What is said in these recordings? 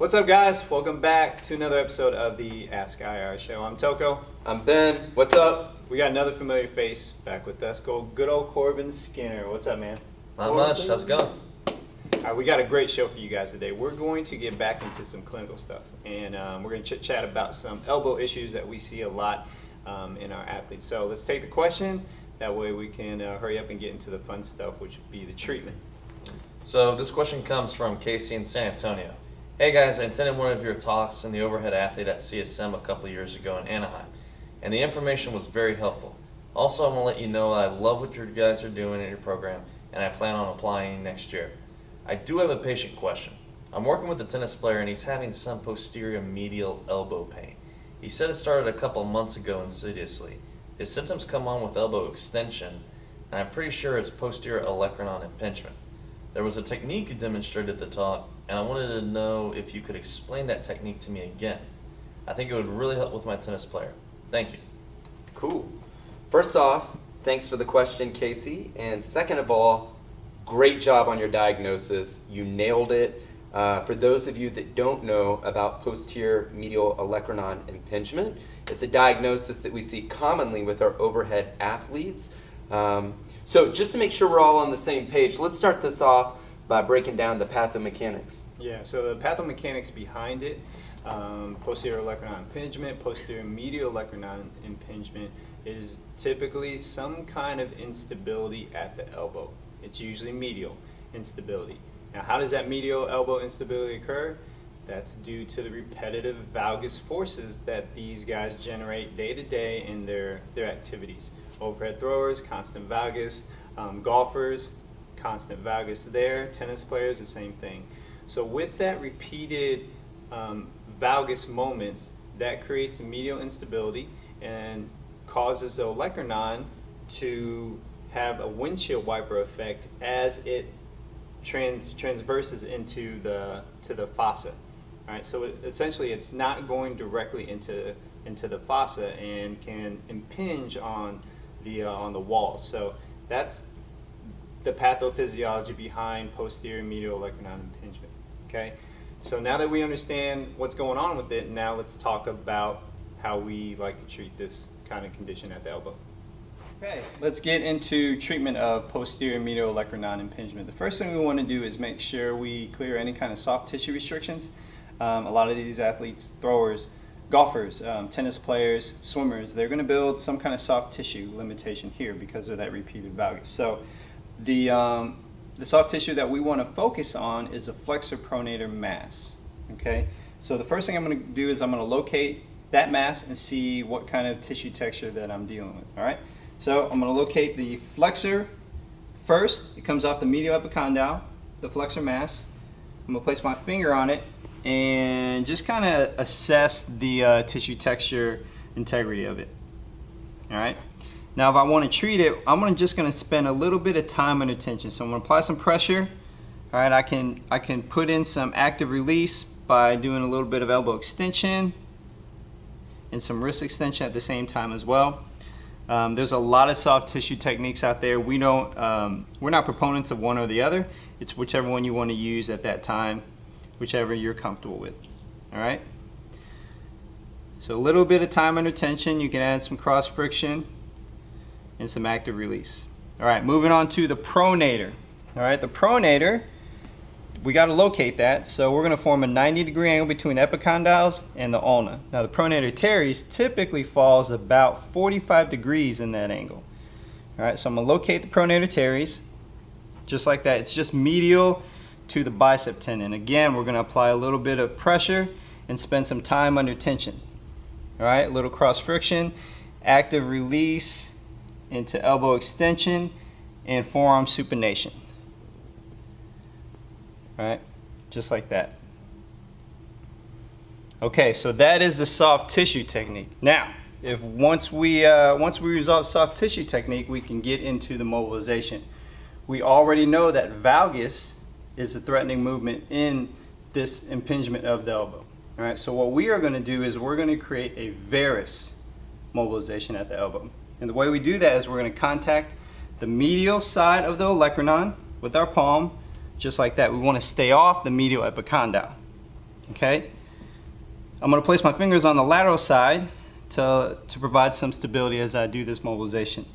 What's up, guys? Welcome back to another episode of the Ask IAR show. I'm Toko. I'm Ben. What's up? We got another familiar face back with us. Good old Corbin Skinner. What's up, man? Not much. How's it going? All right, we got a great show for you guys today. We're going to get back into some clinical stuff, and we're going to chit-chat about some elbow issues that we see a lot in our athletes. So let's take the question. That way we can hurry up and get into the fun stuff, which would be the treatment. So this question comes from Casey in San Antonio. Hey guys, I attended one of your talks in the overhead athlete at CSM a couple years ago in Anaheim, and the information was very helpful. Also, I want to let you know I love what you guys are doing in your program, and I plan on applying next year. I do have a patient question. I'm working with a tennis player, and he's having some posterior medial elbow pain. He said it started a couple months ago insidiously. His symptoms come on with elbow extension, and I'm pretty sure it's posterior olecranon impingement. There was a technique you demonstrated at the talk, and I wanted to know if you could explain that technique to me again. I think it would really help with my tennis player. Thank you. Cool. First off, thanks for the question, Casey. And second of all, great job on your diagnosis. You nailed it. For those of you that don't know about posterior medial olecranon impingement, it's a diagnosis that we see commonly with our overhead athletes. So just to make sure we're all on the same page, let's start this off by breaking down the pathomechanics. Yeah, so the pathomechanics behind it, posterior olecranon impingement, posterior medial olecranon impingement is typically some kind of instability at the elbow. It's usually medial instability. Now, how does that medial elbow instability occur? That's due to the repetitive valgus forces that these guys generate day to day in their activities. Overhead throwers, constant valgus, golfers, constant valgus there, tennis players, the same thing. So with that repeated valgus moments, that creates medial instability and causes the olecranon to have a windshield wiper effect as it transverses into the fossa. All right, so essentially it's not going directly into the fossa and can impinge on the walls. So that's the pathophysiology behind posterior medial olecranon impingement. Okay, so now that we understand what's going on with it, now let's talk about how we like to treat this kind of condition at the elbow. Okay, let's get into treatment of posterior medial olecranon impingement. The first thing we want to do is make sure we clear any kind of soft tissue restrictions. A lot of these athletes, throwers, golfers, tennis players, swimmers, they're going to build some kind of soft tissue limitation here because of that repeated valgus. So the soft tissue that we want to focus on is the flexor pronator mass. Okay, so the first thing I'm going to do is I'm going to locate that mass and see what kind of tissue texture that I'm dealing with. All right, so I'm going to locate the flexor first. It comes off the medial epicondyle, the flexor mass. I'm going to place my finger on it and just kind of assess the tissue texture integrity of it. All right. Now, if I want to treat it, I'm just going to spend a little bit of time under tension. So I'm going to apply some pressure. All right. I can put in some active release by doing a little bit of elbow extension and some wrist extension at the same time as well. There's a lot of soft tissue techniques out there. We're not proponents of one or the other. It's whichever one you want to use at that time, whichever you're comfortable with. All right. So a little bit of time under tension. You can add some cross friction and some active release. All right, moving on to the pronator. All right, the pronator, we got to locate that. So we're going to form a 90-degree angle between the epicondyles and the ulna. Now the pronator teres typically falls about 45 degrees in that angle. All right, so I'm going to locate the pronator teres just like that. It's just medial to the bicep tendon. Again, we're going to apply a little bit of pressure and spend some time under tension. All right, a little cross friction, active release into elbow extension and forearm supination. All right, just like that. Okay, so that is the soft tissue technique. Now, if once we resolve soft tissue technique, we can get into the mobilization. We already know that valgus is a threatening movement in this impingement of the elbow. All right, so what we are going to do is we're going to create a varus mobilization at the elbow. And the way we do that is we're going to contact the medial side of the olecranon with our palm, just like that. We want to stay off the medial epicondyle. Okay? I'm going to place my fingers on the lateral side to provide some stability as I do this mobilization.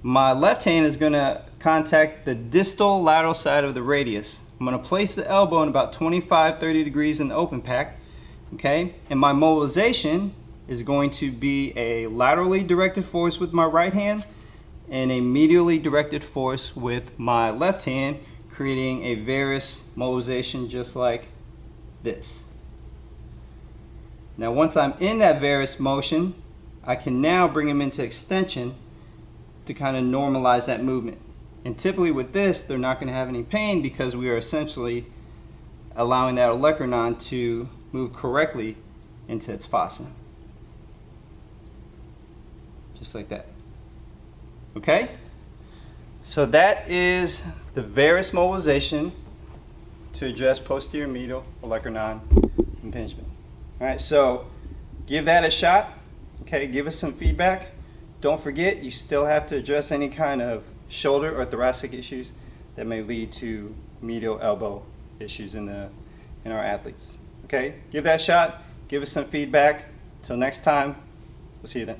My left hand is going to contact the distal lateral side of the radius. I'm going to place the elbow in about 25-30 degrees in the open pack. Okay? And my mobilization is going to be a laterally directed force with my right hand and a medially directed force with my left hand, creating a varus mobilization just like this. Now once I'm in that varus motion, I can now bring them into extension to kind of normalize that movement. And typically with this, they're not going to have any pain because we are essentially allowing that olecranon to move correctly into its fossa. Just like that. Okay? So that is the varus mobilization to address posterior medial olecranon impingement. All right, so give that a shot. Okay, give us some feedback. Don't forget, you still have to address any kind of shoulder or thoracic issues that may lead to medial elbow issues in our athletes. Okay, give that a shot. Give us some feedback. Till next time, we'll see you then.